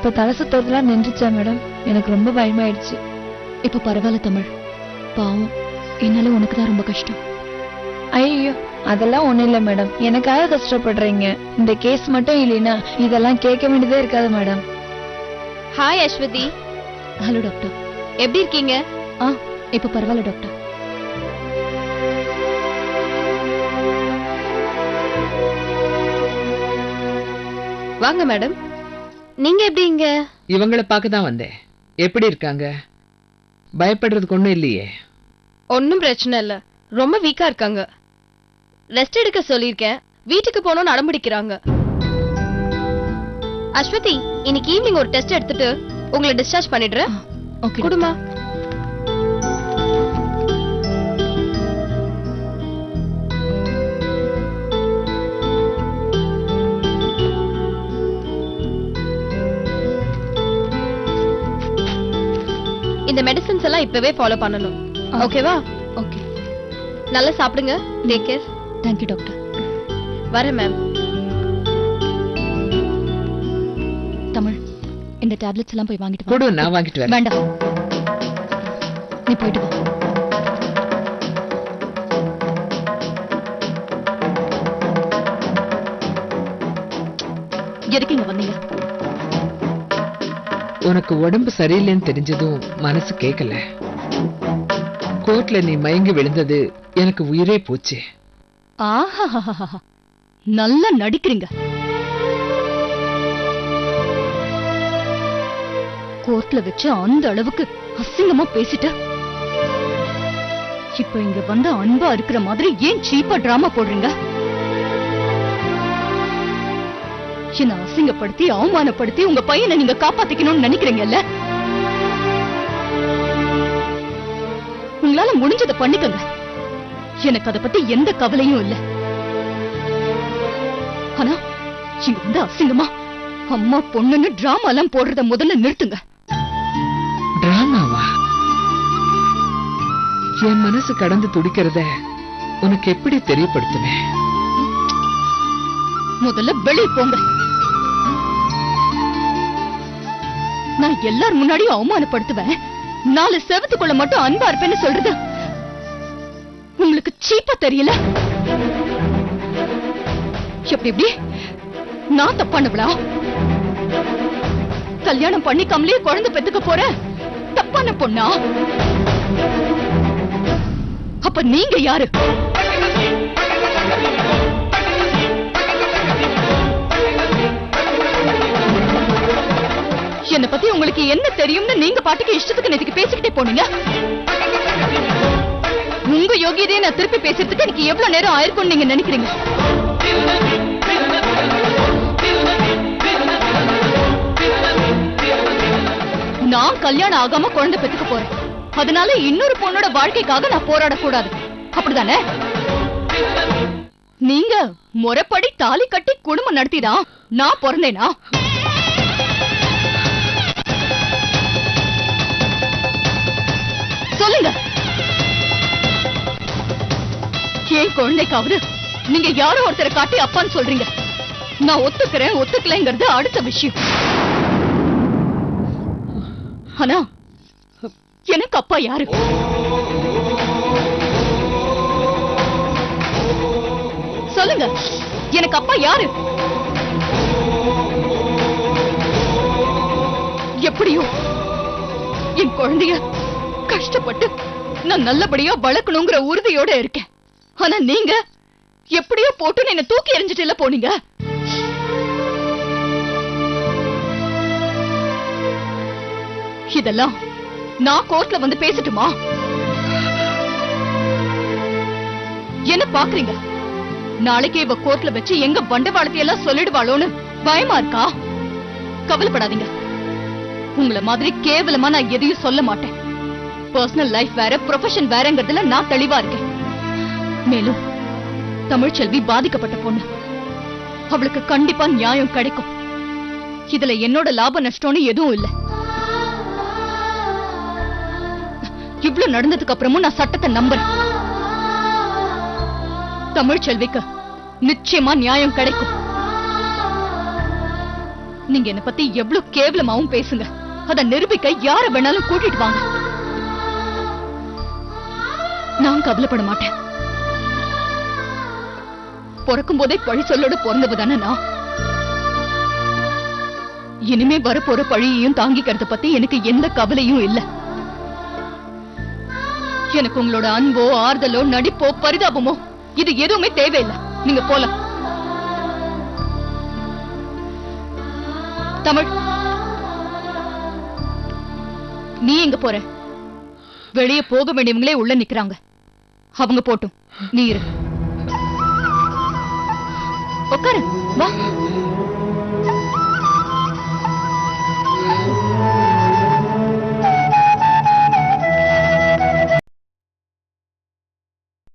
இப்ப தலை சுத்தறதுலாம் நின்றுச்சா மேடம்? எனக்கு ரொம்ப பயமாயிடுச்சு. இப்ப பரவாயில்ல தமிழ். பாவம், என்னால உனக்கு தான் ரொம்ப கஷ்டம். ஐயோ, அதெல்லாம் ஒண்ணும் இல்ல மேடம். எனக்காக கஷ்டப்படுறீங்க. இந்த கேஸ் மட்டும் இல்லைன்னா இதெல்லாம் கேட்க வேண்டியதே இருக்காது madam. Hi Aswathi. Hello doctor, எப்படி இருக்கீங்க? இப்ப பரவாயில்ல டாக்டர். வாங்க மேடம். நீங்க எப்படி இங்க? இவங்களை பார்க்க தான் வந்தேன். எப்படி இருக்காங்க? பயப்படுறதுக்கு ஒண்ணும் இல்லையே? ஒன்னும் பிரச்சனை இல்ல. ரொம்ப வீக்கா இருக்காங்க. ரெஸ்ட் எடுக்க சொல்லிருக்கேன். வீட்டுக்கு போனோம்னு அடம்பிடிக்கிறாங்க. அஸ்வதி, இன்னைக்கு ஈவினிங் ஒரு டெஸ்ட் எடுத்துட்டு உங்களை டிஸ்சார்ஜ் பண்ணிடுறேன். ஓகே குடுமா. இந்த மெடிசன்ஸ் எல்லாம் இப்பவே ஃபாலோ பண்ணணும். ஓகேவா? ஓகே. நல்லா சாப்பிடுங்க. Take care. Thank you doctor. வரேன் மேம். தமிழ், இந்த டேப்லெட்ஸ் எல்லாம் போய் வாங்கிட்டு கொடு, நான் வாங்கிட்டு வரேன். வேண்டாம், நீ போயிட்டு வா. எதுக்கு இங்க வந்தீங்க? உனக்கு உடம்பு சரியில்லைன்னு தெரிஞ்சதும் மனசு கேட்கல. கோர்ட்ல நீ மயங்கி விழுந்தது எனக்கு உயிரே போச்சு. ஆஹா, நல்லா நடிக்கிறீங்க. கோர்ட்ல வச்சு அந்த அளவுக்கு அசிங்கமா பேசிட்ட. இப்ப இங்க வந்து அன்பா இருக்கிற மாதிரி ஏன் சீப்பா டிராமா போடுறீங்க? என்ன அசிங்கப்படுத்தி அவமானப்படுத்தி உங்க பையனை நீங்க காப்பாத்திக்கணும்னு நினைக்கிறீங்கல்ல? உங்களால முடிஞ்சதை பண்ணிக்கங்க. எனக்கு அதை பத்தி எந்த கவலையும் இல்ல. ஆனா இங்க வந்து அசிங்கமா அம்மா பொண்ணுன்னு டிராமா எல்லாம் போடுறத முதல்ல நிறுத்துங்க. டிராமாவா? என் மனசு கடந்து துடிக்கிறத உனக்கு எப்படி தெரியப்படுத்துவேன்? முதல்ல வெளியே போங்க. நான் எல்லார் முன்னாடியும் அவமானப்படுத்துவேன். 4 செவத்துக்குள்ள மட்டும் அன்பா இருப்பேன்னு சொல்றது உங்களுக்கு சீப்பா தெரியல? எப்படி எப்படி நான் தப்பானவளா? கல்யாணம் பண்ணிக்காமலே குழந்தை பெத்துக்க போற தப்பான பொண்ணா? அப்ப நீங்க யாரு? என்ன பத்தி உங்களுக்கு என்ன தெரியும்னு நீங்க பாட்டுக்கு இஷ்டத்துக்கு நேத்துக்கு பேசிக்கிட்டே போனீங்க. உங்க யோகியதையை நான் திருப்பி பேசுறதுக்கு எனக்கு எவ்வளவு நேரம் ஆயிருக்கும்னு நீங்க நினைக்கிறீங்க? நான் கல்யாணம் ஆகாம குழந்தை பெத்துக்க போறேன். அதனால இன்னொரு பொண்ணோட வாழ்க்கைக்காக நான் போராடக்கூடாது, அப்படிதானே? நீங்க முறைப்படி தாலி கட்டி குடும்பம் நடத்திதான் நான் பிறந்தேனா? சொல்லுங்க. ஏன் குழந்தைக்காவது நீங்க யாரோ ஒருத்தரை காட்டி அப்பான்னு சொல்றீங்க. நான் ஒத்துக்கிறேன் ஒத்துக்கலைங்கிறது அடுத்த விஷயம். ஆனா எனக்கு அப்பா யாரு? சொல்லுங்க, எனக்கு அப்பா யாரு? எப்படியோ என் குழந்தைய கஷ்டப்பட்டு நான் நல்லபடியா வளர்க்கணுங்கிற உறுதியோட இருக்கேன். ஆனா நீங்க எப்படியோ போட்டு என்ன தூக்கி எறிஞ்சிட்டு போனீங்க. இதெல்லாம் நான் கோர்ட்ல வந்து பேசட்டுமா? என்ன பாக்குறீங்க? நாளைக்கு இவ கோர்ட்ல வச்சு எங்க பண்டவாளத்தை எல்லாம் சொல்லிடுவாளோன்னு பயமா இருக்கா? கவலைப்படாதீங்க. உங்களை மாதிரி கேவலமா நான் எதையும் சொல்ல மாட்டேன். பர்சனல் லைஃப் வேற, ப்ரொஃபஷன் வேறங்கிறதுல நான் தெளிவா இருக்கேன். மேலும் தமிழ்ச்செல்வி பாதிக்கப்பட்ட பொண்ணு. அவளுக்கு கண்டிப்பா நியாயம் கிடைக்கும். இதுல என்னோட லாப நஷ்டம்னு எதுவும் இல்ல. இவ்வளவு நடந்ததுக்கு அப்புறமும் நான் சட்டத்தை நம்புறேன். தமிழ்ச்செல்விக்கு நிச்சயமா நியாயம் கிடைக்கும். நீங்க என்ன பத்தி எவ்வளவு கேவலமாவும் பேசுங்க, அத நிரூபிக்க யார வேணாலும் கூட்டிட்டு வாங்க. நான் கவலைப்பட மாட்டேன். பிறக்கும் போதே பழி சொல்லோட பிறந்தவ தானே நான். இனிமே வரப்போற பழியையும் தாங்கிக்கிறத பத்தி எனக்கு எந்த கவலையும் இல்ல. எனக்கு உங்களோட அன்போ ஆறுதலோ நடிப்போ பரிதாபமோ இது எதுவுமே தேவையில்லை. நீங்க போலாம். தமிழ், நீ எங்க போற? வெளியே போக வேண்டியவங்களே உள்ள நிக்கிறாங்க. அவங்க போட்டும், நீ இரு. உட்காரு, வா.